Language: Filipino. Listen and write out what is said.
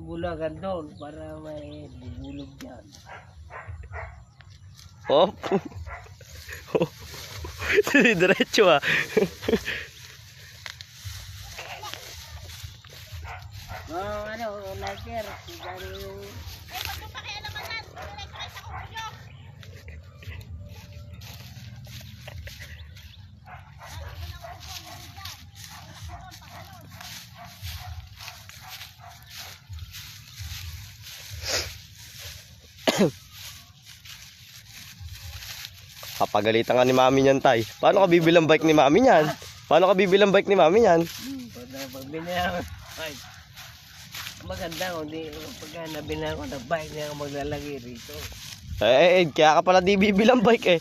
bulagan doon para may bubulog yan. Oh. Diretso ah. Ano, lighter. Siguro yung... Kapagalitan ka ni mami niyan, tay. Paano ka bibilang bike ni mami niyan? Paano ka bibilang bike ni mami niyan? Pag binayang bike, maganda kung di, pagka nabinayang ko na bike niya maglalagay rito. Kaya ka pala di bibilang bike eh.